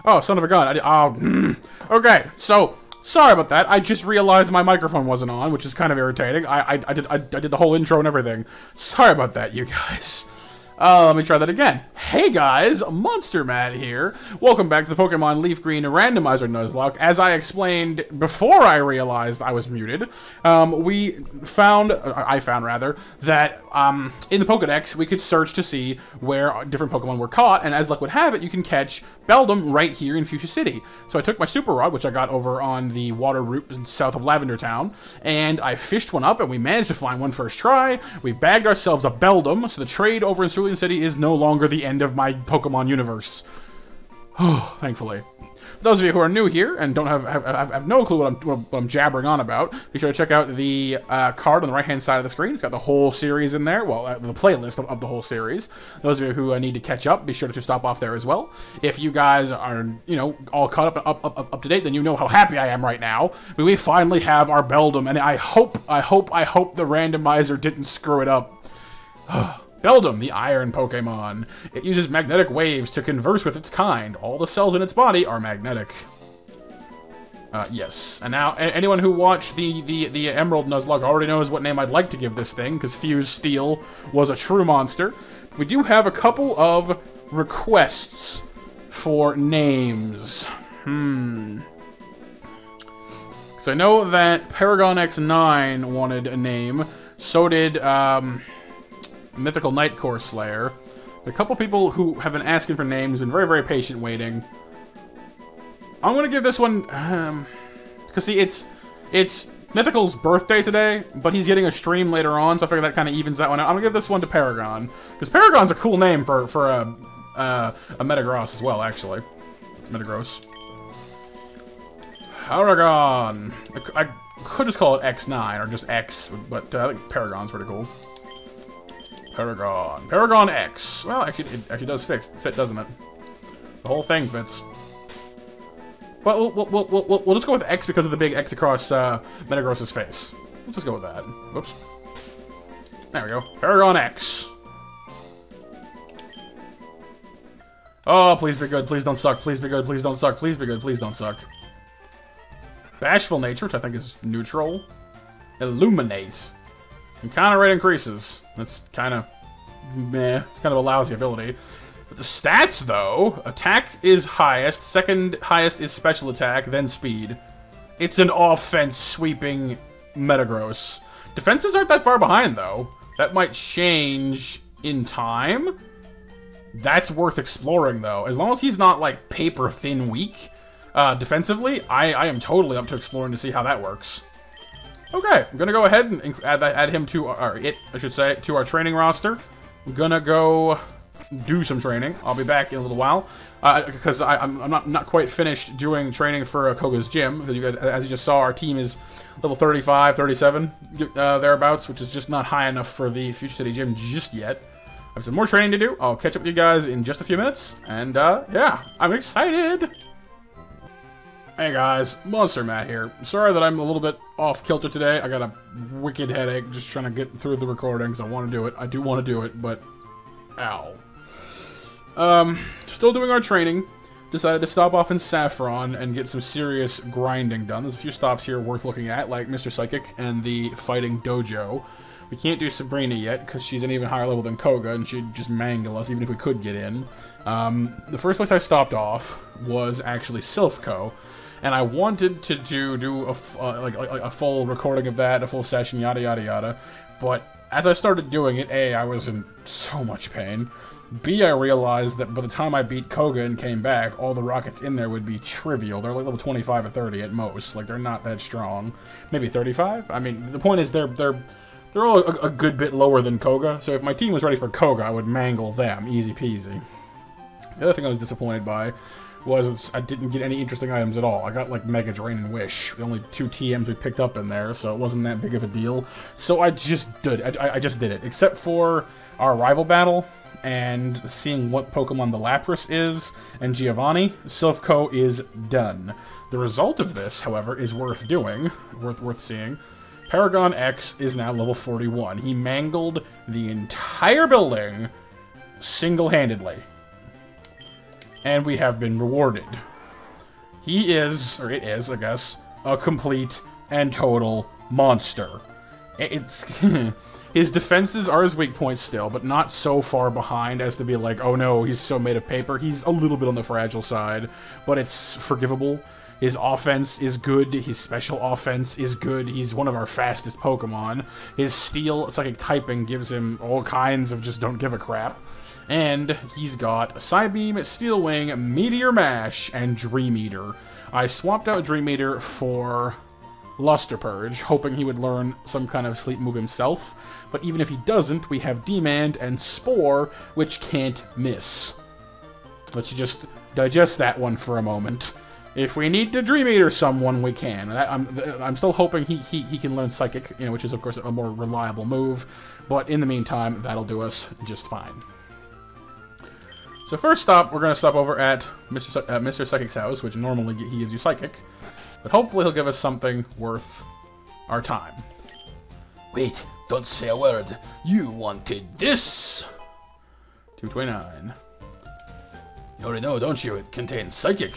Oh, son of a gun. Okay, so, sorry about that. I just realized my microphone wasn't on, which is kind of irritating. I did the whole intro and everything. Sorry about that, you guys. Let me try that again. Hey guys, MonsterMatt here. Welcome back to the Pokemon Leaf Green Randomizer Nuzlocke. As I explained before I realized I was muted, I found that in the Pokedex we could search to see where different Pokemon were caught, and as luck would have it, you can catch Beldum right here in Fuchsia City. So I took my Super Rod, which I got over on the water route south of Lavender Town, and I fished one up, and we managed to find one first try. We bagged ourselves a Beldum, so the trade over in Cerulean City is no longer the end of my Pokemon universe. Thankfully. For those of you who are new here and don't have no clue what I'm jabbering on about, be sure to check out the card on the right-hand side of the screen. It's got the whole series in there. Well, the playlist of the whole series. Those of you who need to catch up, be sure to stop off there as well. If you guys are, all caught up to date, then you know how happy I am right now. We finally have our Beldum, and I hope the randomizer didn't screw it up. Beldum, the iron Pokemon. It uses magnetic waves to converse with its kind. All the cells in its body are magnetic. Yes. And now, anyone who watched the Emerald Nuzlocke already knows what name I'd like to give this thing, because Fuse Steel was a true monster. We do have a couple of requests for names. So I know that Paragon X9 wanted a name. So did, Mythical Nightcore Slayer. There are a couple people who have been asking for names, been very, very patient waiting. I'm gonna give this one, because see, it's Mythical's birthday today, but he's getting a stream later on, so I figure that kind of evens that one out. I'm gonna give this one to Paragon, because Paragon's a cool name for a Metagross as well, actually. Metagross. Paragon. I could just call it X9 or just X, but I think Paragon's pretty cool. Paragon X. Well, actually, it actually does fit, doesn't it? The whole thing fits. But we'll just go with X because of the big X across Metagross's face. Let's just go with that. Whoops. There we go. Paragon X. Oh, please be good. Please don't suck. Please be good. Please don't suck. Please be good. Please don't suck. Bashful Nature, which I think is neutral. Illuminate. Encounter rate increases. That's kind of meh. It's kind of a lousy ability. But the stats, though, attack is highest, second highest is special attack, then speed. It's an offense-sweeping Metagross. Defenses aren't that far behind, though. That might change in time. That's worth exploring, though. As long as he's not, like, paper-thin weak defensively, I am totally up to exploring to see how that works. Okay, I'm gonna go ahead and add him to to our training roster. I'm gonna go do some training. I'll be back in a little while because I'm not quite finished doing training for Koga's gym. You guys, as you just saw, our team is level 35, 37 thereabouts, which is just not high enough for the Fuchsia City gym just yet. I have some more training to do. I'll catch up with you guys in just a few minutes, and yeah, I'm excited. Hey guys, MonsterMatt here. Sorry that I'm a little bit off kilter today. I got a wicked headache just trying to get through the recording because I want to do it. I do want to do it, but ow. Still doing our training. Decided to stop off in Saffron and get some serious grinding done. There's a few stops here worth looking at, like Mr. Psychic and the Fighting Dojo. We can't do Sabrina yet because she's an even higher level than Koga and she'd just mangle us even if we could get in. The first place I stopped off was actually Silphco. And I wanted to do a full recording of that, a full session, yada yada yada. But as I started doing it, A, I was in so much pain. B, I realized that by the time I beat Koga and came back, all the rockets in there would be trivial. They're like level 25 or 30 at most. Like, they're not that strong. Maybe 35? I mean, the point is they're all a good bit lower than Koga. So if my team was ready for Koga, I would mangle them. Easy peasy. The other thing I was disappointed by was I didn't get any interesting items at all. I got like Mega Drain and Wish, the only two TMs we picked up in there, so it wasn't that big of a deal. So I just did it, except for our rival battle and seeing what Pokemon the Lapras is and Giovanni. Silphco is done. The result of this, however, is worth doing, worth seeing. Paragon X is now level 41. He mangled the entire building single-handedly. And we have been rewarded. he is, or it is, I guess, a complete and total monster. It's his defenses are his weak points still, but not so far behind as to be like, oh no, he's so made of paper. He's a little bit on the fragile side, but it's forgivable. His offense is good. His special offense is good. He's one of our fastest Pokemon. His steel psychic typing gives him all kinds of just don't give a crap. And he's got Psybeam, Steel Wing, Meteor Mash, and Dream Eater. I swapped out Dream Eater for Luster Purge, hoping he would learn some kind of sleep move himself. But even if he doesn't, we have Demand and Spore, which can't miss. Let's just digest that one for a moment. If we need to Dream Eater someone, we can. I'm still hoping he can learn Psychic, you know, which is of course a more reliable move. But in the meantime, that'll do us just fine. So first stop, we're going to stop over at Mr. Psychic's house, which normally he gives you Psychic. But hopefully he'll give us something worth our time. Wait, don't say a word. You wanted this! 229. You already know, don't you? It contains Psychic.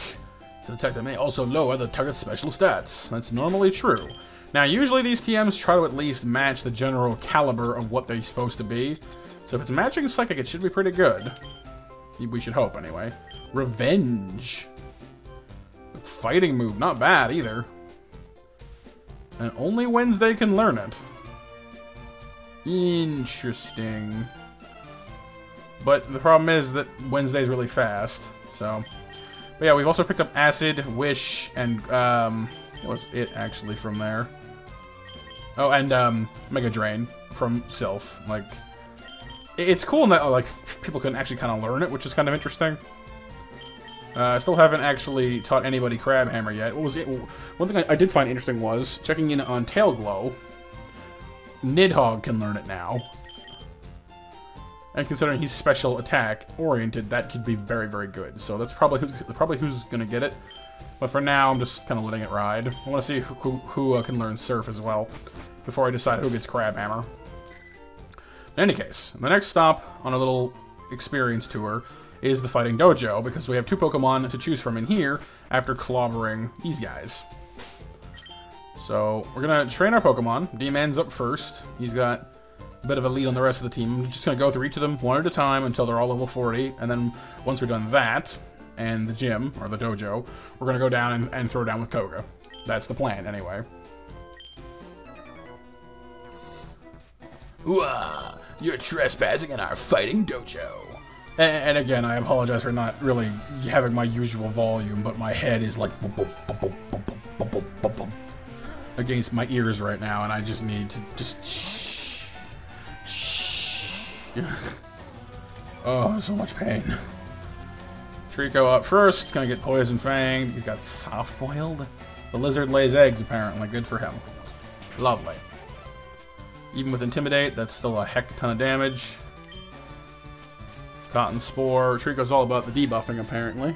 It's an attack that may also lower the target's special stats. That's normally true. Now, usually these TMs try to at least match the general caliber of what they're supposed to be. So if it's matching Psychic, it should be pretty good. We should hope, anyway. Revenge. Fighting move, not bad either. And only Wednesday can learn it. Interesting. But the problem is that Wednesday's really fast, so... But yeah, we've also picked up Acid, Wish, and, what was it, actually, from there? Oh, and, Mega Drain from Sylph. Like, it's cool in that, like, people can actually kind of learn it, which is kind of interesting. I still haven't actually taught anybody Crab Hammer yet. What was it? One thing I did find interesting was, checking in on Tail Glow, Nidhogg can learn it now. And considering he's special attack oriented, that could be very, very good. So that's probably who's gonna get it. But for now, I'm just kind of letting it ride. I want to see who can learn Surf as well before I decide who gets Crab Hammer. In any case, the next stop on a little experience tour is the Fighting Dojo, because we have two Pokemon to choose from in here after clobbering these guys. So we're gonna train our Pokemon. D-Man's up first. He's got a bit of a lead on the rest of the team. I'm just going to go through each of them one at a time until they're all level 40, and then once we're done that, and the gym, or the dojo, we're going to go down and throw down with Koga. That's the plan, anyway. Ooh-ah, you're trespassing in our Fighting Dojo. And again, I apologize for not really having my usual volume, but my head is like against my ears right now, and I just need to just oh, so much pain. Trico up first. He's gonna get Poison Fanged. He's got Soft Boiled. The lizard lays eggs, apparently. Good for him. Lovely. Even with Intimidate, that's still a heck ton of damage. Cotton Spore. Trico's all about the debuffing, apparently.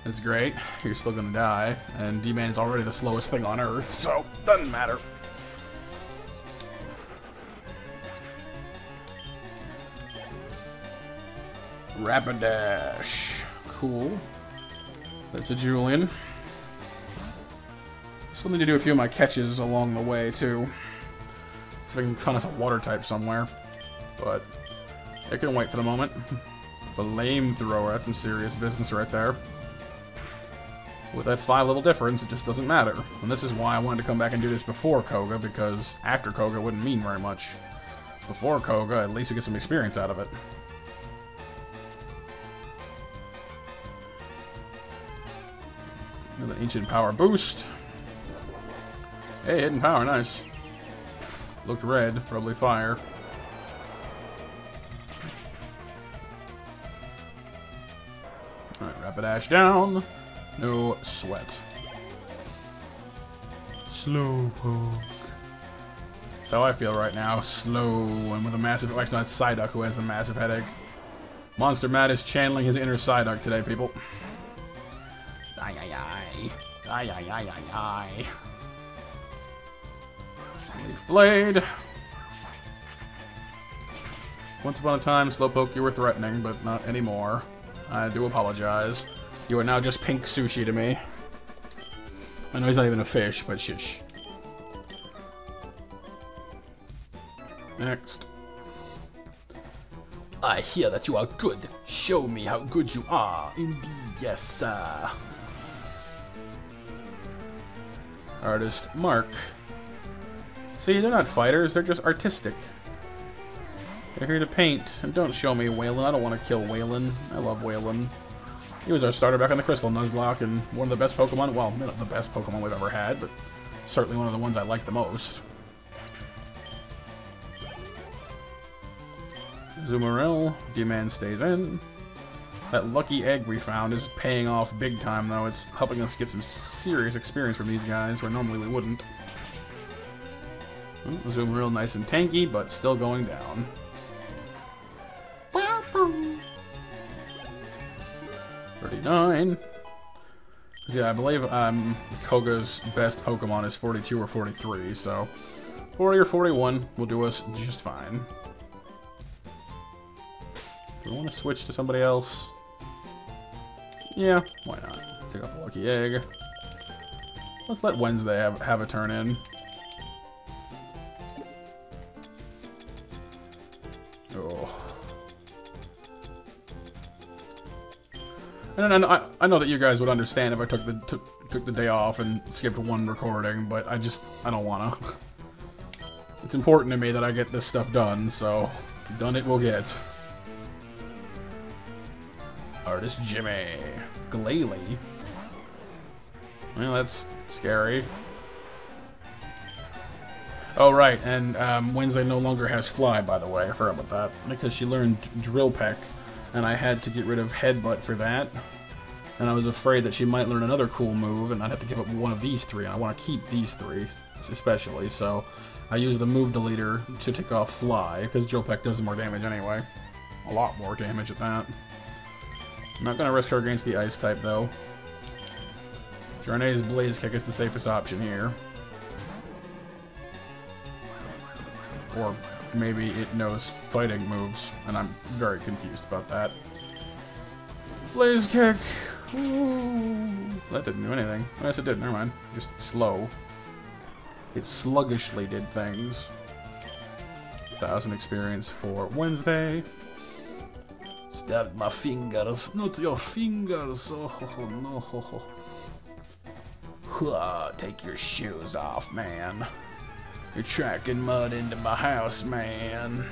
That's great. You're still gonna die. And D-Man is already the slowest thing on Earth, so doesn't matter. Rapidash. Cool. That's a Julian. Still need to do a few of my catches along the way, too. So I can find us a water type somewhere. But I can wait for the moment. Flamethrower, that's some serious business right there. With that 5-level difference, it just doesn't matter. And this is why I wanted to come back and do this before Koga, because after Koga wouldn't mean very much. Before Koga, at least we get some experience out of it. Another Ancient Power boost. Hey, Hidden Power, nice. Looked red, probably fire. Alright, Rapidash down. No sweat. Slowpoke. That's how I feel right now. Slow and with a massive... Actually, not Psyduck who has the massive headache. MonsterMatt is channeling his inner Psyduck today, people. Leaf Blade. Once upon a time, Slowpoke, you were threatening, but not anymore. I do apologize. You are now just pink sushi to me. I know he's not even a fish, but shush. Next. I hear that you are good. Show me how good you are. Indeed, yes, sir. Artist Mark. See, they're not fighters, they're just artistic. They're here to paint. And don't show me Waylon. I don't want to kill Waylon. I love Waylon. He was our starter back on the Crystal Nuzlocke and one of the best Pokemon. Well, not the best Pokemon we've ever had, but certainly one of the ones I like the most. Zoomerell, D-Man stays in. That lucky egg we found is paying off big time, though. It's helping us get some serious experience from these guys, where normally we wouldn't. Oh, Zoomerell nice and tanky, but still going down. 39. Yeah, I believe Koga's best Pokemon is 42 or 43, so 40 or 41 will do us just fine. Do we want to switch to somebody else? Yeah, why not? Take off the lucky egg. Let's let Wednesday have a turn in. Oh. And I know that you guys would understand if I took the day off and skipped one recording, but I don't wanna. It's important to me that I get this stuff done, so done it will get. Artist Jimmy. Glalie. Well, that's scary. Oh, right, and Wednesday no longer has Fly, by the way. I forgot about that. Because she learned Drill Peck, and I had to get rid of Headbutt for that. And I was afraid that she might learn another cool move, and I'd have to give up one of these three, and I want to keep these three, especially. So I used the move deleter to take off Fly, because Drill Peck does more damage anyway. A lot more damage at that. I'm not going to risk her against the Ice type, though. Journey's Blaze Kick is the safest option here. Or maybe it knows fighting moves, and I'm very confused about that. Blaze Kick! Ooh. That didn't do anything. Yes, it did. Never mind. Just slow. It sluggishly did things. 1,000 experience for Wednesday. Stabbed my fingers, not your fingers. Oh no. Take your shoes off, man. You're tracking mud into my house, man.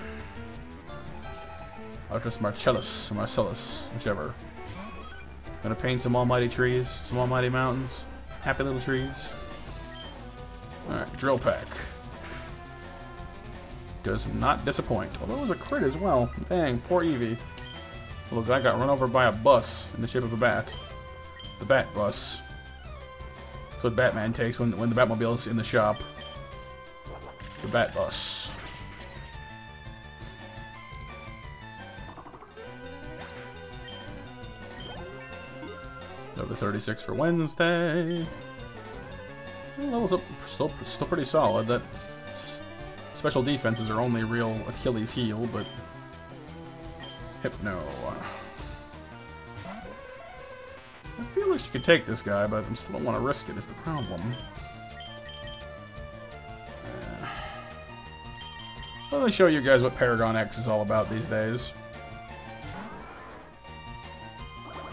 Artist Marcellus, whichever. Gonna paint some almighty trees, some almighty mountains. Happy little trees. Alright, Drill Peck. Does not disappoint. Although it was a crit as well. Dang, poor Eevee. Little guy got run over by a bus in the shape of a bat. The Bat Bus. That's what Batman takes when the Batmobile's in the shop. The Bat Bus. Number 36 for Wednesday. Levels up still pretty solid. That special defenses are only real Achilles heel, but Hypno. I feel like she could take this guy, but I still don't want to risk it, is the problem. Let me show you guys what Paragon X is all about these days.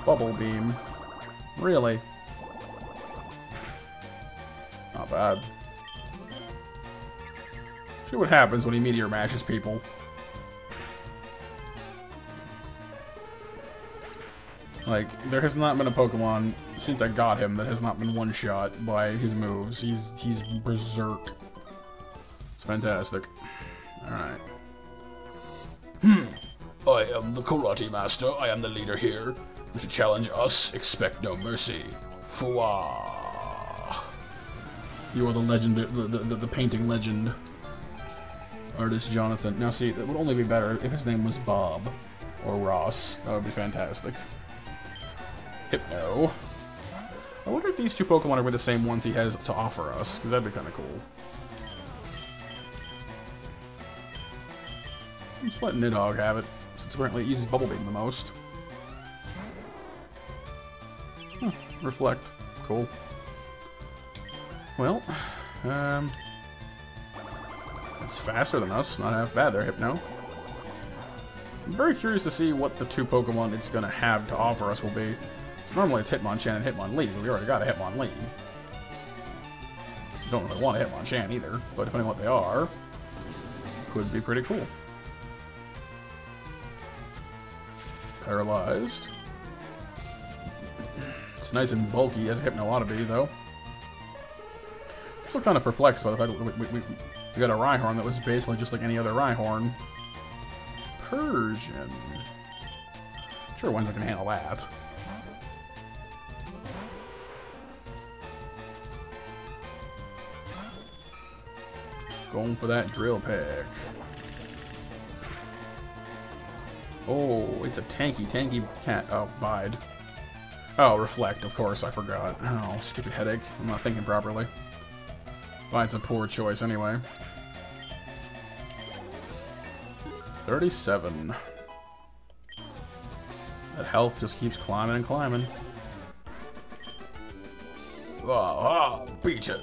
Bubble Beam. Really? Not bad. See what happens when he Meteor Mashes people. Like, there has not been a Pokemon since I got him that has not been one-shot by his moves. He's berserk. It's fantastic. Alright. I am the Karate Master. I am the leader here. If you challenge us, expect no mercy. Fwa. You are the legend, the painting legend. Artist Jonathan. Now see, it would only be better if his name was Bob. Or Ross. That would be fantastic. Hypno. I wonder if these two Pokemon are the same ones he has to offer us, because that'd be kind of cool. Just let Nidhogg have it, since apparently it uses Bubble Beam the most. Reflect. Cool. Well, it's faster than us. Not half bad there, Hypno. I'm very curious to see what the two Pokemon it's going to have to offer us will be. So normally it's Hitmonchan and Hitmonlee, but we already got a Hitmonlee. Don't really want a Hitmonchan either, but depending on what they are, could be pretty cool. Paralyzed. It's nice and bulky, as a Hypno ought to be, though. I'm still kind of perplexed by the fact that we got a Rhyhorn that was basically just like any other Rhyhorn. Persian. Sure, one's not gonna handle that. Going for that drill peck. Oh, it's a tanky cat. Oh, bide. Oh, reflect, of course, I forgot. Oh, stupid headache. I'm not thinking properly. Bide's a poor choice anyway. 37. That health just keeps climbing and climbing. Beaten.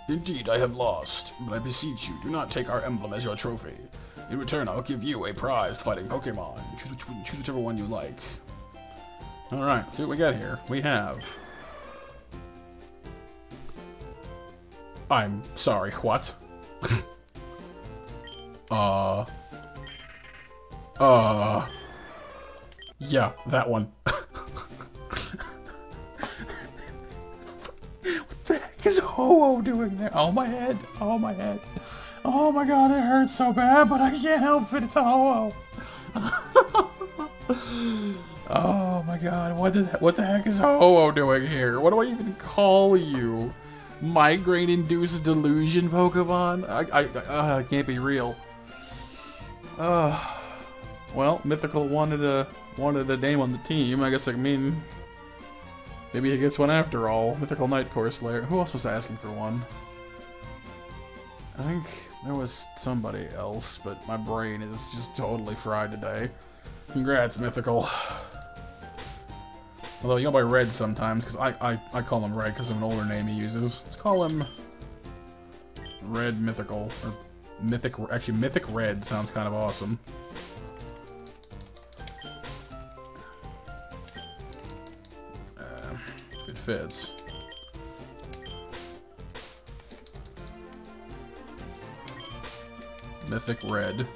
Indeed, I have lost, but I beseech you, do not take our emblem as your trophy. In return, I'll give you a prized fighting Pokemon. Choose whichever one you like. Alright, see what we got here. We have... I'm sorry, what? Yeah, that one. What the heck is Ho-Oh doing there? Oh, my head. Oh, my head. Oh, my God, it hurts so bad, but I can't help it. It's a Ho-Oh. Oh, my God. What the heck is Ho-Oh doing here? What do I even call you? Migraine-induced delusion Pokemon? I can't be real. Well, Mythical wanted a name on the team. I guess, I mean, maybe he gets one after all. Mythical Night Core Slayer. Who else was asking for one? I think there was somebody else, but my brain is just totally fried today. Congrats, Mythical. Although you go by Red sometimes, because I call him Red because of an older name he uses. Let's call him Red Mythical, or actually Mythic Red sounds kind of awesome. It fits. Mythic Red.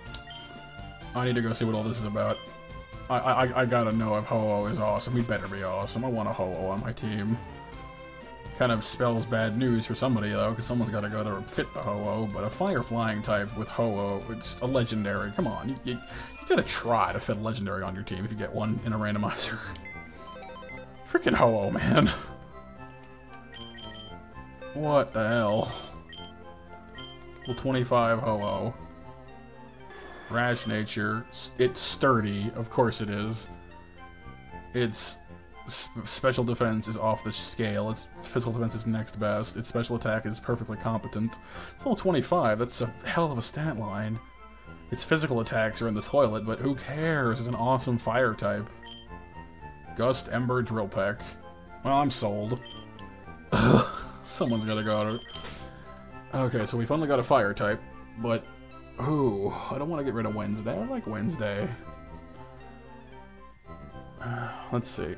I need to go see what all this is about. I gotta know if Ho-Oh is awesome. He better be awesome. I want a Ho-Oh on my team. Kind of spells bad news for somebody, though, because someone's gotta go to fit the Ho-Oh, but a fire-flying type with Ho-Oh, it's a legendary. Come on, you gotta try to fit a legendary on your team if you get one in a randomizer. Freaking Ho-Oh, man. What the hell? Level 25 Ho-Oh. Rash nature. It's sturdy. Of course it is. Its special defense is off the scale. Its physical defense is next best. Its special attack is perfectly competent. It's level 25. That's a hell of a stat line. Its physical attacks are in the toilet, but who cares? It's an awesome fire type. Gust, Ember, Drill Peck. Well, I'm sold. Someone's gotta go to... Okay, so we finally got a fire type, but... Ooh, I don't want to get rid of Wednesday. I like Wednesday. Let's see.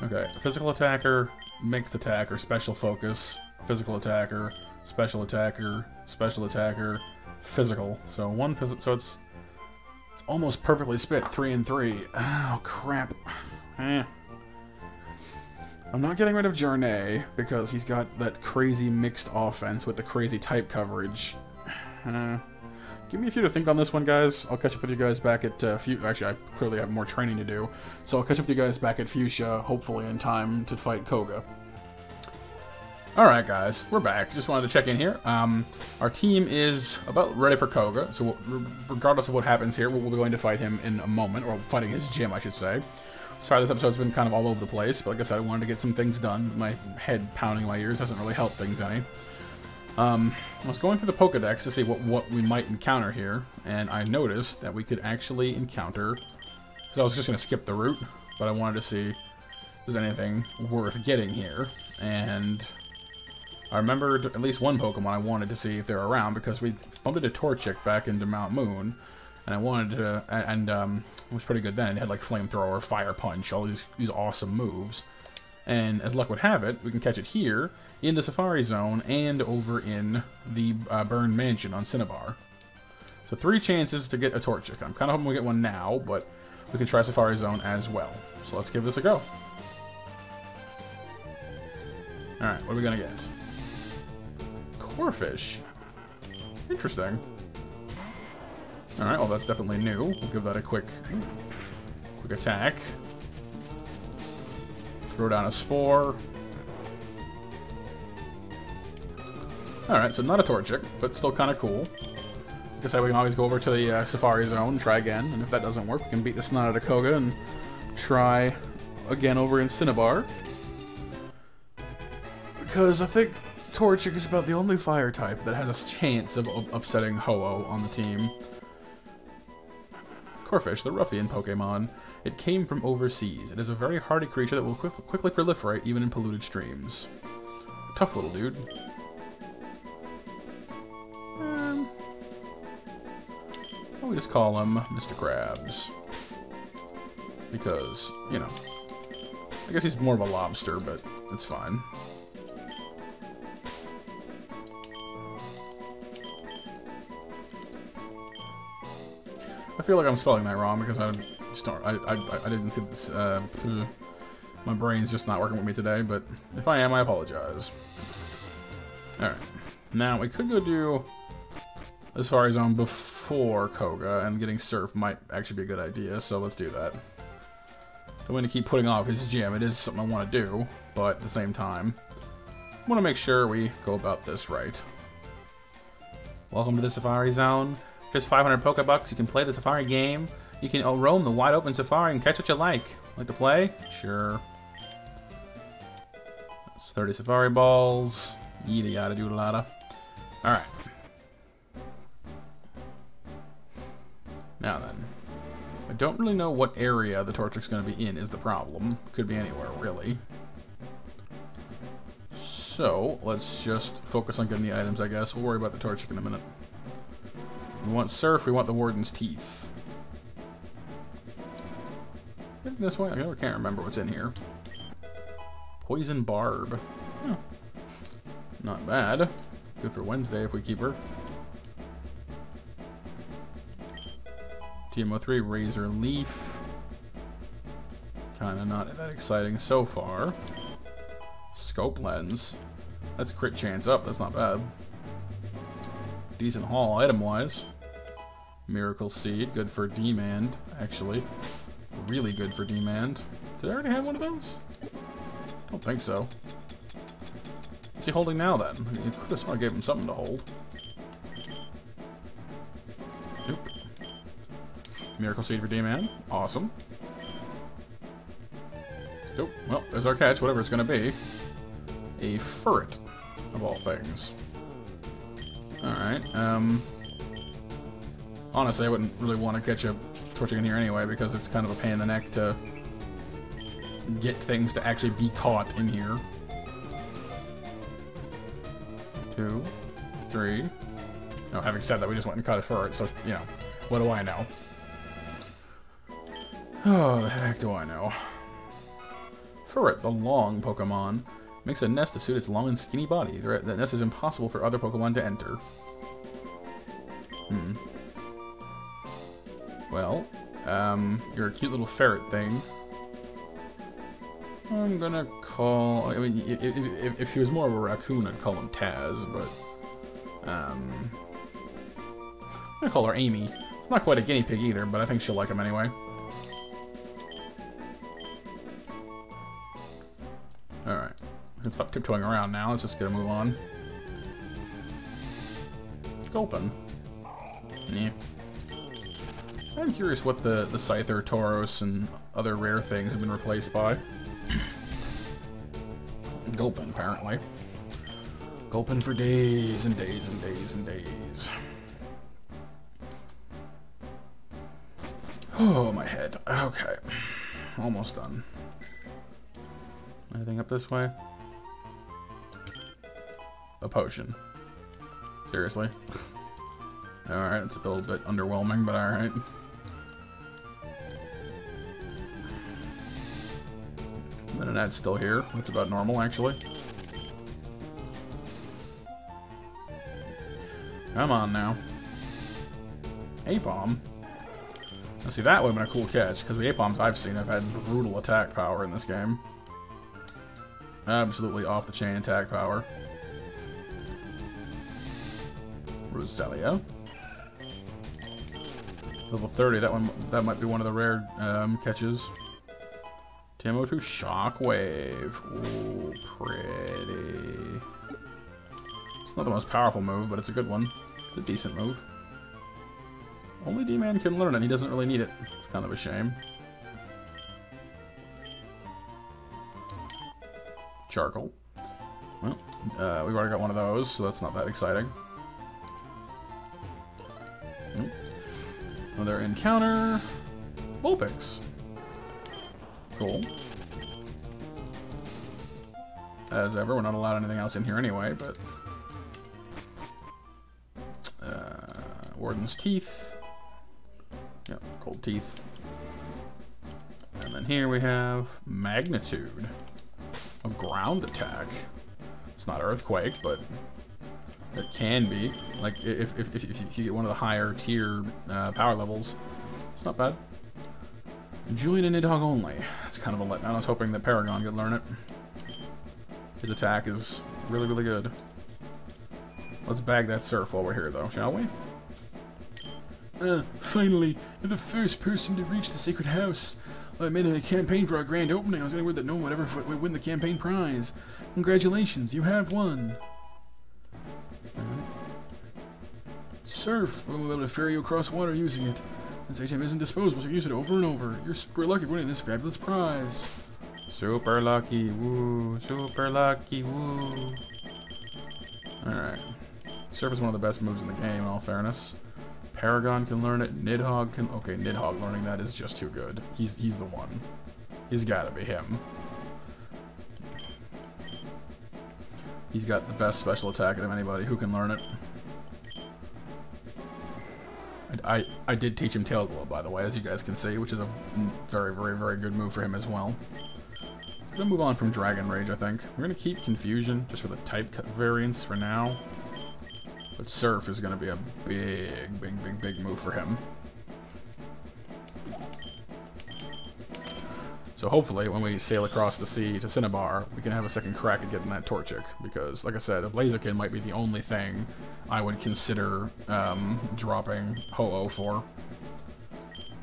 Okay, physical attacker, mixed attacker, special focus, physical attacker, special attacker, special attacker, physical. So one physical. So it's almost perfectly split, 3 and 3. Oh crap. I'm not getting rid of Jarnay, because he's got that crazy mixed offense with the crazy type coverage. Give me a few to think on this one, guys. I'll catch up with you guys back at Actually, I clearly have more training to do. So I'll catch up with you guys back at Fuchsia, hopefully in time to fight Koga. Alright, guys. We're back. Just wanted to check in here. Our team is about ready for Koga. So regardless of what happens here, we'll be going to fight him in a moment. Or fighting his gym, I should say. Sorry, this episode's been kind of all over the place, but like I said, I wanted to get some things done. My head pounding my ears doesn't really help things any. I was going through the Pokedex to see what we might encounter here, and I noticed that we could actually encounter... Because I was just going to skip the route, but I wanted to see if there's anything worth getting here. And I remembered at least one Pokemon I wanted to see if they're around, because we bumped into Torchic back into Mount Moon, and I wanted to... And it was pretty good then. It had like Flamethrower, Fire Punch, all these awesome moves. And as luck would have it, we can catch it here, in the Safari Zone, and over in the Burned Mansion on Cinnabar. So 3 chances to get a Torchic. I'm kind of hoping we get one now, but we can try Safari Zone as well. So let's give this a go. Alright, what are we going to get? Corphish. Interesting. Alright, well that's definitely new. We'll give that a quick attack. Throw down a Spore. Alright, so not a Torchic, but still kind of cool. Guess we can always go over to the Safari Zone and try again, and if that doesn't work, we can beat the snot out of Koga and try again over in Cinnabar. Because I think Torchic is about the only fire type that has a chance of upsetting Ho-Oh on the team. Corphish, the ruffian Pokemon. It came from overseas. It is a very hardy creature that will quickly proliferate even in polluted streams. Tough little dude. We just call him Mr. Krabs. Because, you know, I guess he's more of a lobster, but it's fine. I feel like I'm spelling that wrong because I didn't see this. My brain's just not working with me today, but if I am, I apologize. Alright. Now, we could go do the Safari Zone before Koga, and getting Surf might actually be a good idea, so let's do that. Don't want to keep putting off his gym. It is something I want to do, but at the same time, I want to make sure we go about this right. Welcome to the Safari Zone. Just 500 Pokebucks, you can play the Safari game. You can roam the wide open Safari and catch what you like. Like to play? Sure. That's 30 Safari Balls. Yada yada doodle lada. Alright. Now then. I don't really know what area the Torchic's going to be in is the problem. Could be anywhere, really. So, let's just focus on getting the items, I guess. We'll worry about the Torchic in a minute. We want Surf, we want the Warden's Teeth. Isn't this way? I can't remember what's in here. Poison Barb. Huh. Not bad. Good for Wednesday if we keep her. TMO3, Razor Leaf. Kinda not that exciting so far. Scope Lens. That's crit chance up, that's not bad. Decent haul item-wise. Miracle Seed, good for demand, actually. Really good for demand. Did I already have one of those? Don't think so. What's he holding now, then? You could have sworn I gave him something to hold. Nope. Miracle Seed for demand. Awesome. Oh, well, there's our catch, whatever it's going to be. A Furret, of all things. Alright, honestly, I wouldn't really want to catch a Torchic in here anyway, because it's kind of a pain in the neck to get things to actually be caught in here. 2, 3. No, having said that, we just went and caught a Furret, so, you know, what do I know? Oh, the heck do I know? Furret, the long Pokemon, makes a nest to suit its long and skinny body. That nest is impossible for other Pokemon to enter. Well, you're a cute little ferret thing. I'm gonna call... I mean, if he was more of a raccoon, I'd call him Taz, but... I'm gonna call her Amy. It's not quite a guinea pig either, but I think she'll like him anyway. Alright. We can stop tiptoeing around now. Let's just get a move on. Gulpin. Yeah. I'm curious what the Scyther, Tauros, and other rare things have been replaced by. Gulpin, apparently. Gulping for days and days and days and days. Oh, my head. Okay. Almost done. Anything up this way? A potion. Seriously? Alright, it's a little bit underwhelming, but alright. That's still here. That's about normal, actually. Come on now. A-bomb? Now see, that would have been a cool catch, because the A-bombs I've seen have had brutal attack power in this game. Absolutely off-the-chain attack power. Rosalia. Level 30, that might be one of the rare catches. Timo to Shockwave. Ooh, pretty. It's not the most powerful move, but it's a good one. It's a decent move. Only D-Man can learn it. He doesn't really need it. It's kind of a shame. Charcoal. Well, we've already got one of those, so that's not that exciting. Another encounter. Vulpix. Cool. As ever, we're not allowed anything else in here anyway, but... Warden's Teeth. Yep, cold teeth. And then here we have Magnitude. A ground attack. It's not Earthquake, but it can be. Like, if you get one of the higher tier power levels, it's not bad. Julian and Nidhogg only. It's kind of a letdown. I was hoping that Paragon could learn it. His attack is really, really good. Let's bag that surf while we're here, though, shall we? Finally, you're the first person to reach the sacred house. I made a campaign for our grand opening. I was getting word that no one would ever win the campaign prize. Congratulations, you have won. Surf. We'll be able to ferry you across water using it. This item isn't disposable, so use it over and over. You're super lucky for winning this fabulous prize. Super lucky, woo. Super lucky, woo. Alright. Surf is one of the best moves in the game, in all fairness. Paragon can learn it. Nidhogg can... Okay, Nidhogg learning that is just too good. He's the one. He's gotta be him. He's got the best special attack out of anybody who can learn it. I did teach him Tail Glow, by the way, as you guys can see, which is a very, very, very good move for him as well. We're gonna move on from Dragon Rage, I think. We're gonna keep Confusion, just for the type cut variants for now. But Surf is gonna be a big, big, big, big move for him. So hopefully, when we sail across the sea to Cinnabar, we can have a second crack at getting that Torchic. Because, like I said, a Blaziken might be the only thing I would consider dropping Ho-Oh for.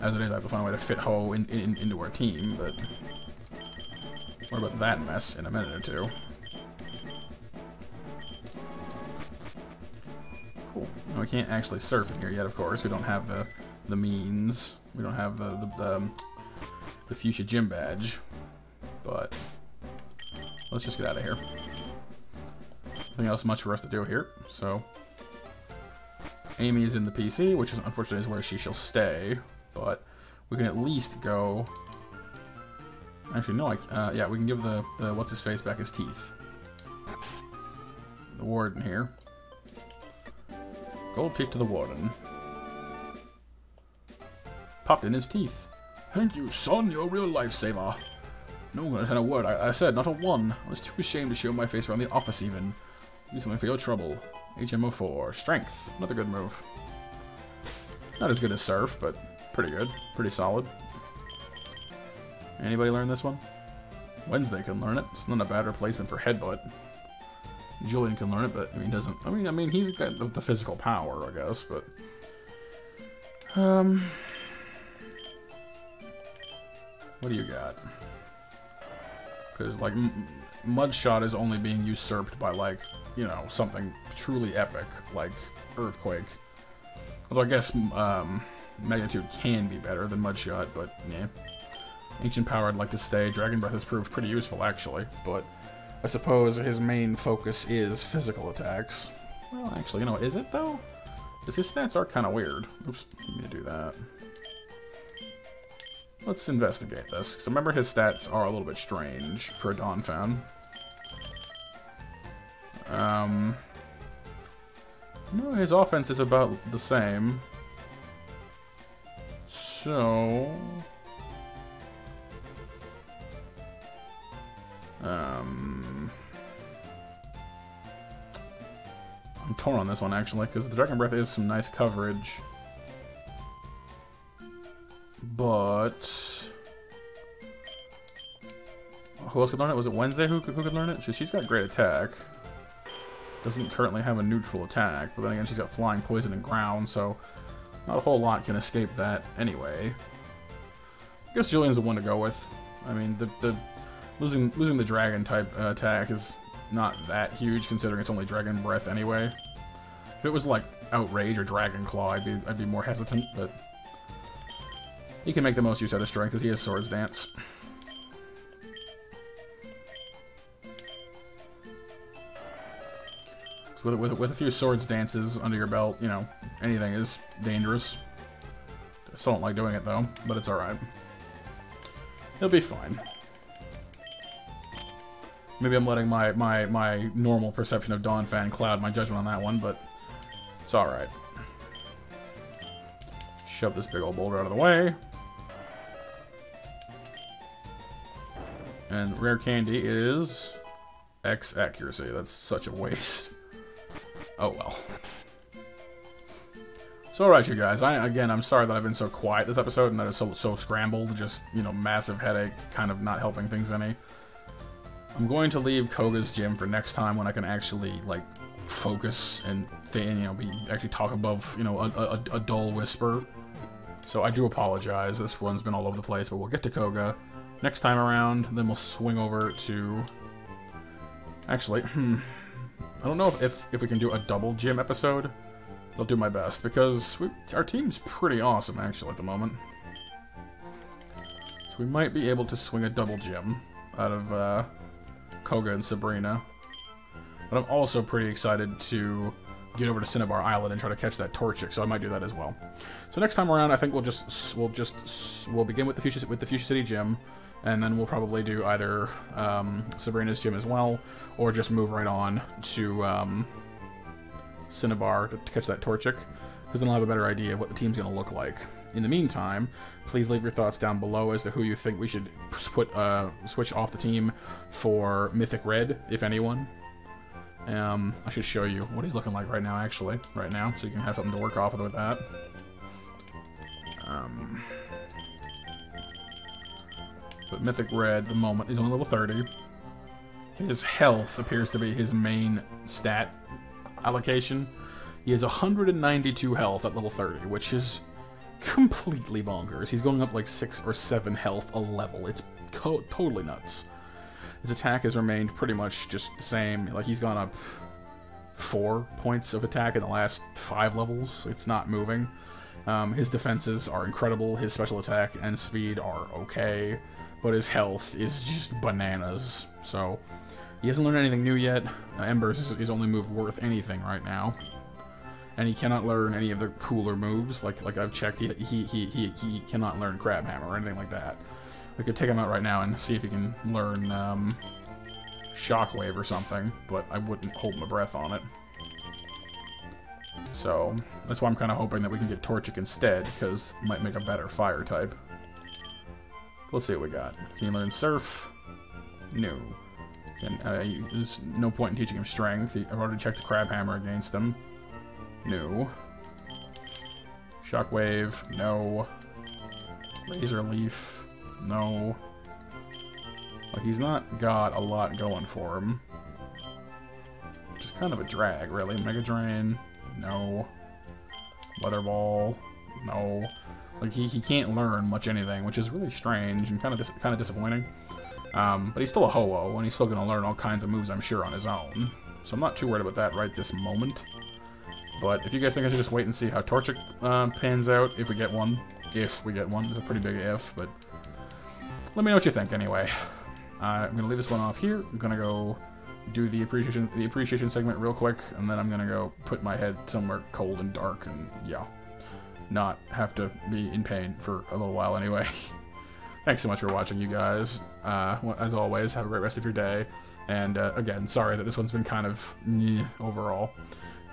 As it is, I have to find a way to fit Ho into our team, but... What about that mess in a minute or two? Cool. Now we can't actually surf in here yet, of course. We don't have the means. We don't have the Fuchsia Gym Badge. But let's just get out of here. Nothing else much for us to do here, so... Amy is in the PC, which is unfortunately is where she shall stay, but we can at least go... Actually, no, yeah, we can give the what's-his-face back his teeth. The Warden here. Gold teeth to the Warden. Popped in his teeth. Thank you, son, you're a real lifesaver. No one had a word, I said, not a one. I was too ashamed to show my face around the office even. Do something for your trouble. HMO4, Strength, another good move. Not as good as Surf, but pretty good, pretty solid. Anybody learn this one? Wednesday can learn it. It's not a bad replacement for Headbutt. Julian can learn it, but he doesn't. I mean, he's got the physical power, I guess, but what do you got? Because like Mudshot is only being usurped by like, you know, something truly epic like Earthquake. Although I guess Magnitude can be better than Mudshot, but yeah. Ancient Power I'd like to stay. Dragon Breath has proved pretty useful, actually, but I suppose his main focus is physical attacks. Well, actually, you know, is it though? Because his stats are kind of weird. Oops, let me do that. Let's investigate this. Because remember, his stats are a little bit strange for a Donphan. No, his offense is about the same. So... I'm torn on this one, actually, because the Dragon Breath is some nice coverage. But... who else could learn it? Was it Wednesday who could learn it? She's got great attack. Doesn't currently have a neutral attack, but then again, she's got Flying, Poison, and Ground, so not a whole lot can escape that anyway. I guess Julian's the one to go with. I mean, the losing the Dragon type attack is not that huge, considering it's only Dragon Breath anyway. If it was like Outrage or Dragon Claw, I'd be more hesitant, but he can make the most use out of Strength because he has Swords Dance. So with a few Swords Dances under your belt, you know, anything is dangerous. I still don't like doing it though, but it's alright. He'll be fine. Maybe I'm letting my normal perception of Donphan cloud my judgment on that one, but it's alright. Shove this big old boulder out of the way. And rare candy is X accuracy. That's such a waste. Oh well. So alright, you guys. I'm sorry that I've been so quiet this episode and that it's so scrambled. Just, you know, massive headache, kind of not helping things any. I'm going to leave Koga's gym for next time when I can actually, like, focus and, you know, actually talk above, you know, a dull whisper. So I do apologize. This one's been all over the place, but we'll get to Koga next time around. Then we'll swing over to... Actually, I don't know if we can do a double gym episode. I'll do my best, because our team's pretty awesome, actually, at the moment. So we might be able to swing a double gym out of Koga and Sabrina. But I'm also pretty excited to get over to Cinnabar Island and try to catch that Torchic, so I might do that as well. So next time around, I think we'll begin with the Fuchsia City Gym, and then we'll probably do either Sabrina's gym as well, or just move right on to Cinnabar to catch that Torchic, because then I'll have a better idea of what the team's going to look like. In the meantime, please leave your thoughts down below as to who you think we should switch off the team for Mythic Red, if anyone. I should show you what he's looking like right now, actually, so you can have something to work off with that. But Mythic Red, at the moment, he's only level 30. His health appears to be his main stat allocation. He has 192 health at level 30, which is completely bonkers. He's going up like 6 or 7 health a level. It's totally nuts. His attack has remained pretty much just the same. Like, he's gone up 4 points of attack in the last 5 levels. It's not moving. His defenses are incredible. His special attack and speed are okay. But his health is just bananas. So, he hasn't learned anything new yet. Embers is his only move worth anything right now. And he cannot learn any of the cooler moves. Like I've checked, he cannot learn Crab Hammer or anything like that. We could take him out right now and see if he can learn Shockwave or something, but I wouldn't hold my breath on it. So, that's why I'm kind of hoping that we can get Torchic instead, because it might make a better fire type. Let's see what we got. Can he learn Surf? No. There's no point in teaching him Strength. I've already checked the Crab Hammer against him. No. Shockwave? No. Razor Leaf? No. Like, he's not got a lot going for him. Which is kind of a drag, really. Mega Drain? No. Weather Ball? No. Like, he can't learn much anything, which is really strange and kind of disappointing. But he's still a Ho-Oh, and he's still going to learn all kinds of moves, I'm sure, on his own. So I'm not too worried about that right this moment. But if you guys think I should just wait and see how Torchic pans out, if we get one. If we get one. It's a pretty big if, but let me know what you think anyway. I'm gonna leave this one off here. I'm gonna go do the appreciation segment real quick, and then I'm gonna go put my head somewhere cold and dark, and yeah, not have to be in pain for a little while anyway. Thanks so much for watching, you guys. As always, have a great rest of your day. And again, sorry that this one's been kind of overall.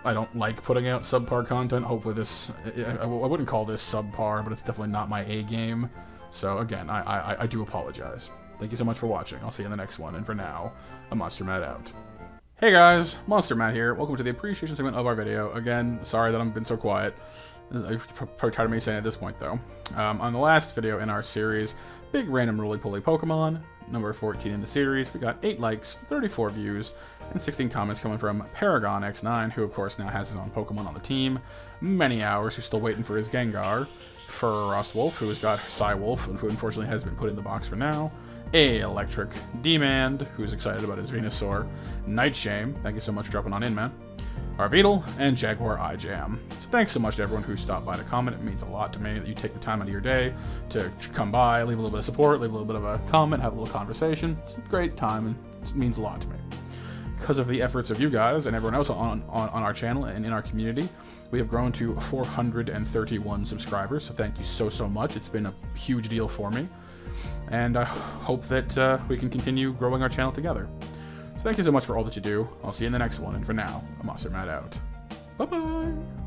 I don't like putting out subpar content. Hopefully this, I wouldn't call this subpar, but it's definitely not my A game. So again, I do apologize. Thank you so much for watching. I'll see you in the next one. And for now, I'm MonsterMatt out. Hey guys, MonsterMatt here. Welcome to the appreciation segment of our video. Again, sorry that I've been so quiet. You've probably tired of me saying it at this point, though. On the last video in our series, Big Random Roly-Poly Pokemon, number 14 in the series, we got 8 likes, 34 views, and 16 comments coming from Paragon X9, who of course now has his own Pokemon on the team, Many Hours, who's still waiting for his Gengar, Frostwolf, who has got Psywolf, and who unfortunately has been put in the box for now, Electric, Demand, who's excited about his Venusaur, Nightshame, thank you so much for dropping on in, man, Arveedel, and Jaguar iJam. So thanks so much to everyone who stopped by to comment. It means a lot to me that you take the time out of your day to come by, leave a little bit of support, leave a little bit of a comment, have a little conversation. It's a great time, and it means a lot to me. Because of the efforts of you guys and everyone else on our channel and in our community, we have grown to 431 subscribers, so thank you so much. It's been a huge deal for me, and I hope that we can continue growing our channel together. So thank you so much for all that you do. I'll see you in the next one, and for now, I'm MonsterMatt out. Bye-bye!